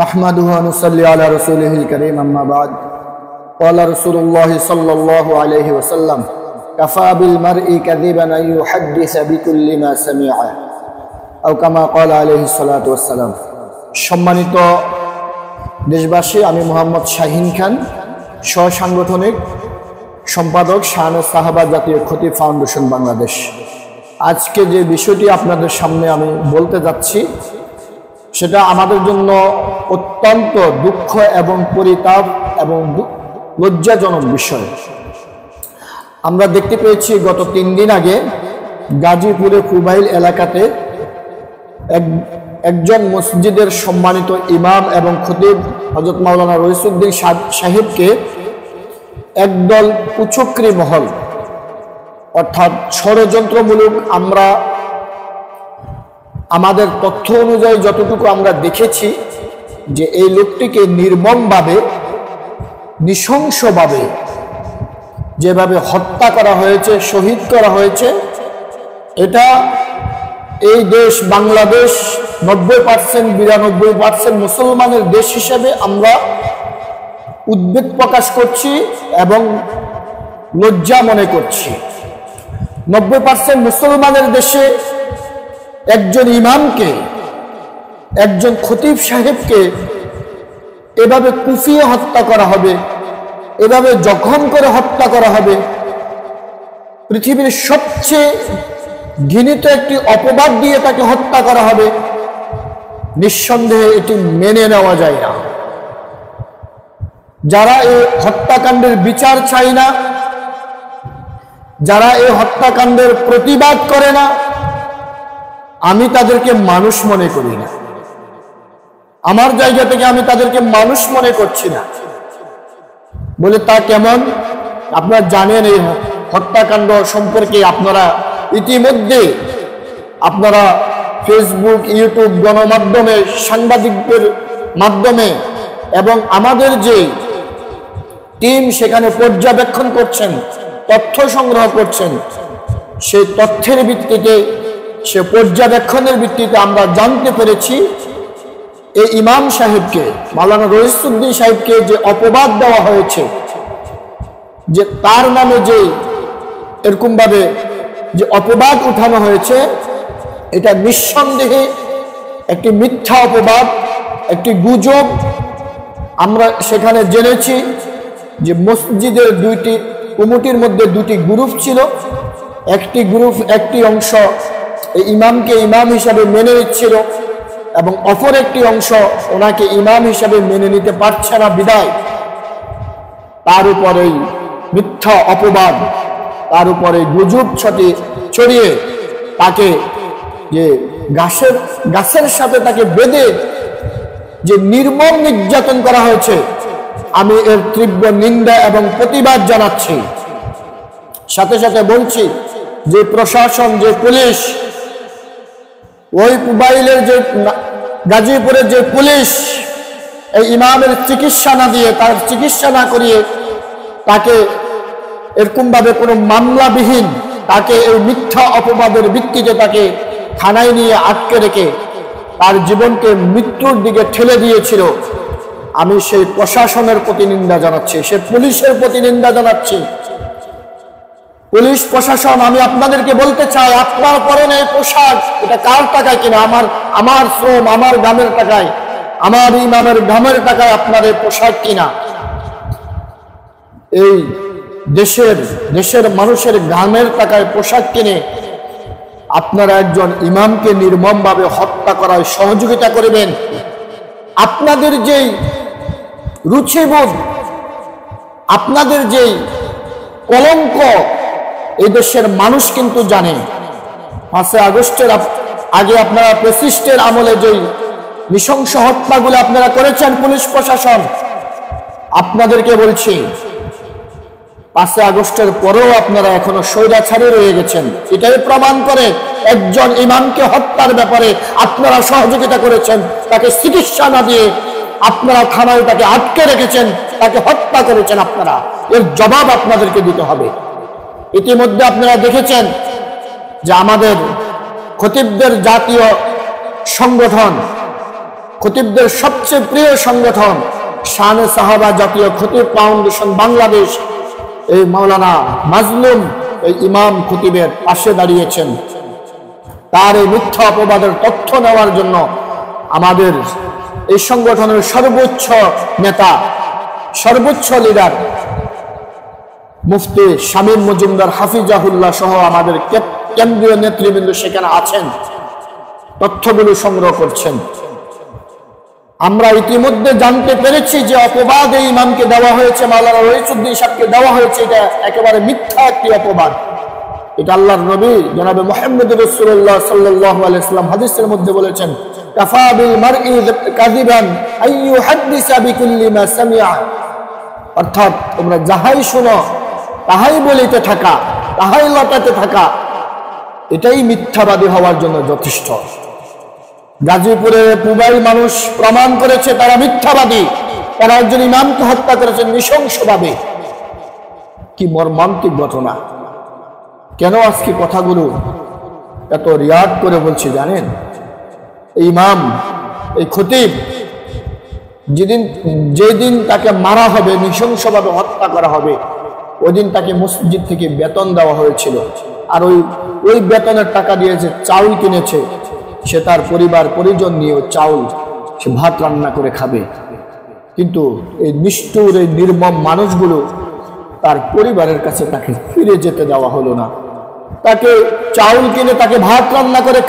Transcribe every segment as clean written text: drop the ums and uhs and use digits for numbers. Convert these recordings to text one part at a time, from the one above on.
نحمده ونصلي على رسوله الكريم أما بعد قال رسول الله صلى الله عليه وسلم كفى بالمرء كذبا أن يحدث بكل ما سمع أو كما قال عليه الصلاة والسلام। সম্মানিত দেশবাসী, আমি মোহাম্মদ শাহিন খান, সহ-সাংগঠনিক সম্পাদক শাহানুর সাহাবা জাতীয় খতিব ফাউন্ডেশন বাংলাদেশ। আজকে যে বিষয়টি আপনাদের সামনে আমি বলতে যাচ্ছি সেটা আমাদের জন্য অত্যন্ত দুঃখ এবং পরিতাপ এবং লজ্জাজনক বিষয়। আমরা দেখতে পেয়েছি গত 3 দিন আগে গাজীপুরে কুবাইল এলাকাতে একজন মসজিদের সম্মানিত ইমাম এবং খতিব হযরত মাওলানা রইসউদ্দিন সাহেবকে একদল কুচক্রী মহল অর্থাৎ ষড়যন্ত্রমূলক, আমরা আমাদের তথ্য অনুযায়ী যতটুকু আমরা দেখেছি যে এই লোকটিকে নির্মমভাবে, নৃশংসভাবে যেভাবে হত্যা করা হয়েছে, শহীদ করা হয়েছে, এটা এই দেশ বাংলাদেশ 90% 92% মুসলমানের দেশ হিসেবে আমরা উদ্বেগ প্রকাশ করছি এবং লজ্জা মনে করছি। 90% মুসলমানের দেশে একজন ইমামকে, একজন খতিব সাহেবকে এভাবে কুপিয়ে হত্যা করা হবে, এভাবে জখম করে হত্যা করা হবে, পৃথিবীর সবচেয়ে ঘৃণিত একটি অপবাদ দিয়ে তাকে হত্যা করা হবে। নিঃসন্দেহে এটি মেনে নেওয়া যায় না। যারা এই হত্যাকাণ্ডের বিচার চায় না, যারা এই হত্যাকাণ্ডের প্রতিবাদ করে না, আমি তাদেরকে মানুষ মনে করি না। আমার জায়গা থেকে আমি তাদেরকে মানুষ মনে করছি না। বলে তা কেমন? আপনারা জানেন এই হত্যাকাণ্ড সম্পর্কে, আপনারা ইতিমধ্যে আপনারা ফেসবুক, ইউটিউব, গণমাধ্যমে, সাংবাদিকদের মাধ্যমে এবং আমাদের যে টিম সেখানে পর্যবেক্ষণ করছেন, তথ্য সংগ্রহ করছেন, সেই তথ্যের ভিত্তিতে, সে পর্যবেক্ষণের ভিত্তিতে আমরা জানতে পেরেছি এই ইমাম সাহেবকে, মাওলানা রইসউদ্দিন সাহেবকে যে অপবাদ দেওয়া হয়েছে, যে তার নামে যে এরকমভাবে যে অপবাদ উঠানো হয়েছে, এটা নিঃসন্দেহে একটি মিথ্যা অপবাদ, একটি গুজব। আমরা সেখানে জেনেছি যে মসজিদের দুইটি কমিটির মধ্যে 2টি গ্রুপ ছিল। একটি গ্রুপ, একটি অংশ এই ইমামকে ইমাম হিসাবে মেনে নিচ্ছিল এবং অপর একটি অংশ ওনাকে ইমাম হিসাবে মেনে নিতে পারছে না বিদায় তার উপরেই মিথ্যা অপবাদ, তার উপরে গুজব ছড়িয়ে তাকে যে গাছের সাথে তাকে বেঁধে যে নির্মম নির্যাতন করা হয়েছে, আমি এর তীব্র নিন্দা এবং প্রতিবাদ জানাচ্ছি। সাথে সাথে বলছি যে প্রশাসন, যে পুলিশ, ওই কুবাইলের যে গাজীপুরের যে পুলিশ এই ইমামের চিকিৎসা না দিয়ে, তার চিকিৎসা না করিয়ে তাকে এরকমভাবে কোনো মামলাবিহীন তাকে এই মিথ্যা অপবাদের ভিত্তিতে তাকে থানায় নিয়ে আটকে রেখে তার জীবনকে মৃত্যুর দিকে ঠেলে দিয়েছিল, আমি সেই প্রশাসনের প্রতি নিন্দা জানাচ্ছি, সে পুলিশের প্রতি নিন্দা জানাচ্ছি। পুলিশ প্রশাসন, আমি আপনাদেরকে বলতে চাই, আপনার পরনে এই পোশাক এটা কার টাকায় কিনা? আমার শ্রম, আমার গ্রামের টাকায়, আমার ইমামের গ্রামের টাকায় আপনার এই পোশাক কিনা। এই দেশের মানুষের গ্রামের টাকায় পোশাক কিনে আপনারা একজন ইমামকে নির্মমভাবে হত্যা করায় সহযোগিতা করবেন। আপনাদের যেই রুচিবোধ, আপনাদের যেই কলঙ্ক এই দেশের মানুষ কিন্তু জানে। 5 আগস্টের আগে আপনারা ফ্যাসিস্টের আমলে যেই নৃশংস হত্যাগুলো আপনারা করেছেন, পুলিশ প্রশাসন, আপনাদেরকে বলছি 5 আগস্টের পরেও আপনারা এখনো স্বৈরাচারী রয়ে গেছেন। এটাই প্রমাণ করে একজন ইমামকে হত্যার ব্যাপারে আপনারা সহযোগিতা করেছেন, তাকে চিকিৎসা না দিয়ে আপনারা থানায় তাকে আটকে রেখেছেন, তাকে হত্যা করেছেন। আপনারা এর জবাব আপনাদেরকে দিতে হবে। ইতিমধ্যে আপনারা দেখেছেন যে আমাদের খতিবদের জাতীয় সংগঠন খতিবদের সবচেয়ে প্রিয় সংগঠন শানে সাহাবা জাতীয় খতিব ফাউন্ডেশন বাংলাদেশ এই মাওলানা মাজলুম এই ইমাম খতিবের পাশে দাঁড়িয়েছেন। তার এই মিথ্যা অপবাদের তথ্য নেওয়ার জন্য আমাদের এই সংগঠনের সর্বোচ্চ নেতা, সর্বোচ্চ লিডার মুফতি শামীম মজুমদার হাফিজাহুল্লাহ সহ আমাদের কেন্দ্রীয় নেতৃবৃন্দ সেখানে আছেন, তথ্যগুলো সংগ্রহ করছেন। আমরা ইতিমধ্যে জানতে পেরেছি যে অপবাদ এই ইমামকে দেওয়া হয়েছে, মাওলানা রইসুদ্দিন সাহেবকে দেওয়া হয়েছে, এটা একেবারে মিথ্যা একটি অপবাদ। এটা আল্লাহর নবী জনাবে মুহাম্মদ রাসূলুল্লাহ সাল্লাল্লাহু আলাইহি ওয়াসাল্লাম হাদিসের মধ্যে বলেছেন, কাফা বিল মারই কাযিবান আন ইউহাদ্দিসা বিকুল্লি মা সামিআ। অর্থাৎ তোমরা যাহাই শোনো তাহাই বলিতে থাকা, তাহাই লটাতে থাকা, এটাই মিথ্যাবাদী হওয়ার জন্য যথেষ্ট। গাজীপুরে পুবাইল মানুষ প্রমাণ করেছে তারা মিথ্যাবাদী, তারা একজন ইমামকে হত্যা করেছেন নৃশংসভাবে। কি মর্মান্তিক ঘটনা! কেন আজকে কথাগুলো এত রিয়াদ করে বলছি জানেন? এই ইমাম, এই খতিব যেদিন তাকে মারা হবে, নৃশংসভাবে হত্যা করা হবে, ওই দিন তাকে মসজিদ থেকে বেতন দেওয়া হয়েছিল। আর ওই বেতনের টাকা দিয়ে যে চাউল কিনেছে, সে তার পরিবার পরিজন নিয়ে চাউল সে ভাত রান্না করে খাবে। কিন্তু এই নিষ্ঠুর এই নির্মম মানুষগুলো তার পরিবারের কাছে তাকে ফিরে যেতে দেওয়া হলো না, তাকে চাউল কিনে তাকে ভাত রান্না করে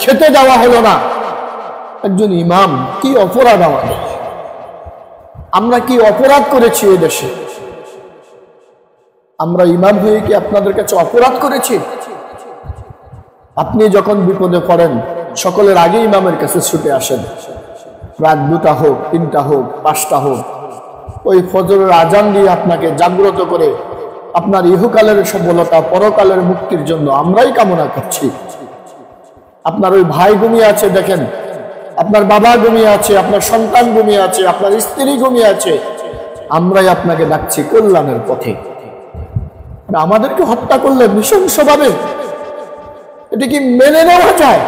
খেতে দেওয়া হলো না। একজন ইমাম, কি অপরাধ আমাদের! আমরা কি অপরাধ করেছি এই দেশে? আমরা ইমাম হয়ে কি আপনাদের কাছে অপরাধ করেছি? আপনি যখন বিপদে পড়েন সকলের আগে ইমামের কাছে ছুটে আসেন, রাত 2টা হোক, 3টা হোক, 5টা হোক, ওই ফজরের আজান দিয়ে আপনাকে জাগ্রত করে আপনার ইহকালের সফলতা, পরকালের মুক্তির জন্য আমরাই কামনা করছি। আপনার ওই ভাই ঘুমিয়ে আছে, দেখেন, আপনার বাবা ঘুমিয়ে আছে, আপনার সন্তান ঘুমিয়ে আছে, আপনার স্ত্রী ঘুমিয়ে আছে, আমরাই আপনাকে ডাকছি কল্যাণের পথে। আমাদেরকে হত্যা করলে নৃশংসভাবে, এটা কি মেনে নেওয়া যায়?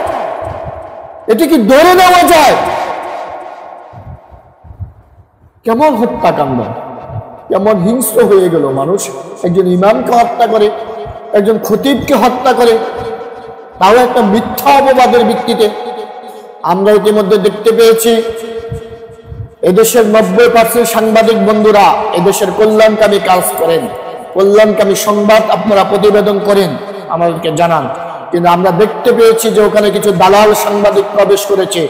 এটা কি ধরে নেওয়া যায়? কেমন হত্যাকাণ্ড, কেমন হিংস্র হয়ে গেল মানুষ! একজন ইমামকে হত্যা করে, একজন খতিবকে হত্যা করে, তাও একটা মিথ্যা অপবাদের ভিত্তিতে। আমরা ইতিমধ্যে দেখতে পেয়েছি এদেশের 90% সাংবাদিক বন্ধুরা এদেশের কল্যাণকামী কাজ করেন, কল্যাণকামী সংবাদ আপনারা প্রতিবেদন করেন, আমাদেরকে জানান। কিন্তু আমরা দেখতে পেয়েছি যে ওখানে কিছু দালাল সাংবাদিক প্রবেশ করেছে,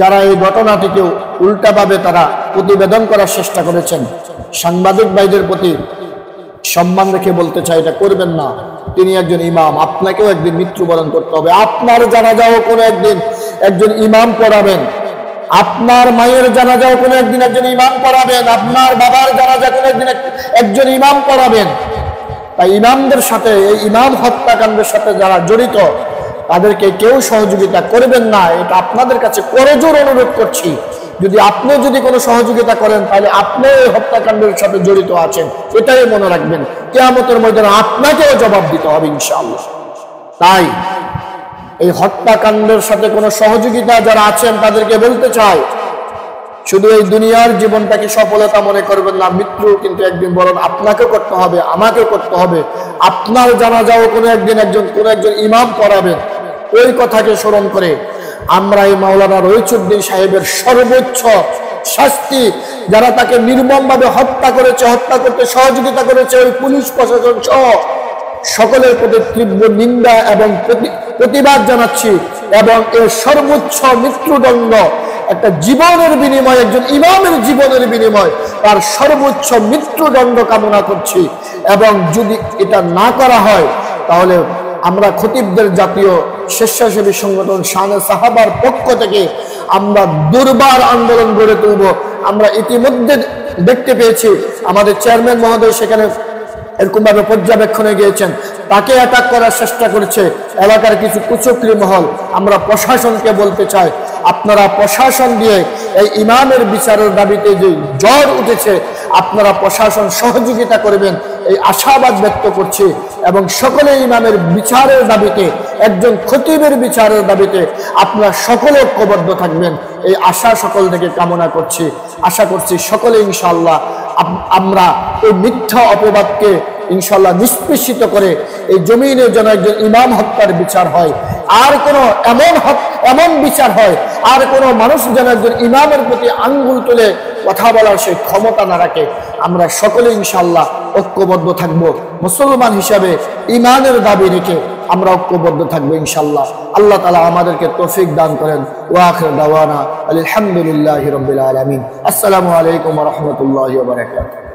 যারা এই ঘটনাটিকে উল্টাভাবে তারা প্রতিবেদন করার চেষ্টা করেছেন। সাংবাদিক ভাইদের প্রতি সম্মান রেখে বলতে চাই, এটা করবেন না। তিনি একজন ইমাম, আপনাকেও একদিন মৃত্যুবরণ করতে হবে। আপনার জানাজাও কোনো একদিন একজন ইমাম পড়াবেন, আপনার মায়ের জানাজাও কোনো একদিন একজন ইমাম পড়াবেন, আপনার বাবার জানাজা কোনো একদিন একজন ইমাম পড়াবেন। তাই ইমামদের সাথে, এই ইমাম হত্যাকাণ্ডের সাথে যারা জড়িত, তাদেরকে কেউ সহযোগিতা করবেন না, এটা আপনাদের কাছে করজোর অনুরোধ করছি। যদি কোনো সহযোগিতা করেন, তাহলে আপনি এই হত্যাকাণ্ডের সাথে জড়িত আছেন, এটাই মনে রাখবেন। কিয়ামতের ময়দানে আপনাকেও জবাব দিতে হবে ইনশাআল্লাহ। তাই এই হত্যাকাণ্ডের সাথে কোনো সহযোগিতা যারা আছেন, তাদেরকে বলতে চাই, শুধু এই দুনিয়ার জীবনটাকে সফলতা মনে করবেন না, মৃত্যু কিন্তু একদিন বরং আপনাকে করতে হবে, আমাকে করতে হবে। আপনার জানাজাও কোনো একদিন কোনো একজন ইমাম পড়াবেন। ওই কথাকে স্মরণ করে আমরা এই মাওলানা রইসুদ্দিন সাহেবের সর্বোচ্চ শাস্তি, যারা তাকে নির্মমভাবে হত্যা করেছে, হত্যা করতে সহযোগিতা করেছে, ওই পুলিশ প্রশাসন সহ সকলের প্রতি তীব্র নিন্দা এবং প্রতিবাদ জানাচ্ছি। এবং এর সর্বোচ্চ মৃত্যুদণ্ড, একটা জীবনের বিনিময়, একজন ইমামের জীবনের বিনিময় তার সর্বোচ্চ মৃত্যুদণ্ড কামনা করছি। এবং যদি এটা না করা হয়, তাহলে আমরা খতিবদের জাতীয় স্বেচ্ছাসেবী সংগঠন শানে সাহাবার পক্ষ থেকে আমরা দুর্বার আন্দোলন গড়ে তুলব। আমরা ইতিমধ্যে দেখতে পেয়েছি আমাদের চেয়ারম্যান মহোদয় সেখানে এরকমভাবে পর্যবেক্ষণে গিয়েছেন, তাকে অ্যাটাক করার চেষ্টা করেছে এলাকার কিছু কুচক্রী মহল। আমরা প্রশাসনকে বলতে চাই, আপনারা প্রশাসন দিয়ে এই ইমামের বিচারের দাবিতে যে জ্বর উঠেছে, আপনারা প্রশাসন সহযোগিতা করবেন এই আশাবাদ ব্যক্ত করছি। এবং সকলে ইমামের বিচারের দাবিতে, একজন খতিবের বিচারের দাবিতে আপনারা সকলে ঐক্যবদ্ধ থাকবেন, এই আশা সকল থেকে কামনা করছি। আশা করছি সকলে ইনশাআল্লাহ আমরা এই মিথ্যা অপবাদকে ইনশাআল্লাহ নিষ্পেষিত করে এই জমিনে যেন একজন ইমাম হত্যার বিচার হয়, আর কোনো এমন বিচার হয়, আর কোনো মানুষ যেন একজন ইমামের প্রতি আঙ্গুল তুলে কথা বলার সেই ক্ষমতা না রাখে। আমরা সকলে ইনশাআল্লাহ ঐক্যবদ্ধ থাকবো, মুসলমান হিসাবে ইমানের দাবি রেখে আমরা ঐক্যবদ্ধ থাকবো ইনশাআল্লাহ। আল্লাহ তাআলা আমাদেরকে তৌফিক দান করেন। ওয়া আখির দাওয়ানা আলহামদুলিল্লাহি রাব্বিল আলামিন। আসসালামু আলাইকুম ওয়া রাহমাতুল্লাহি ওয়া বারাকাতুহু।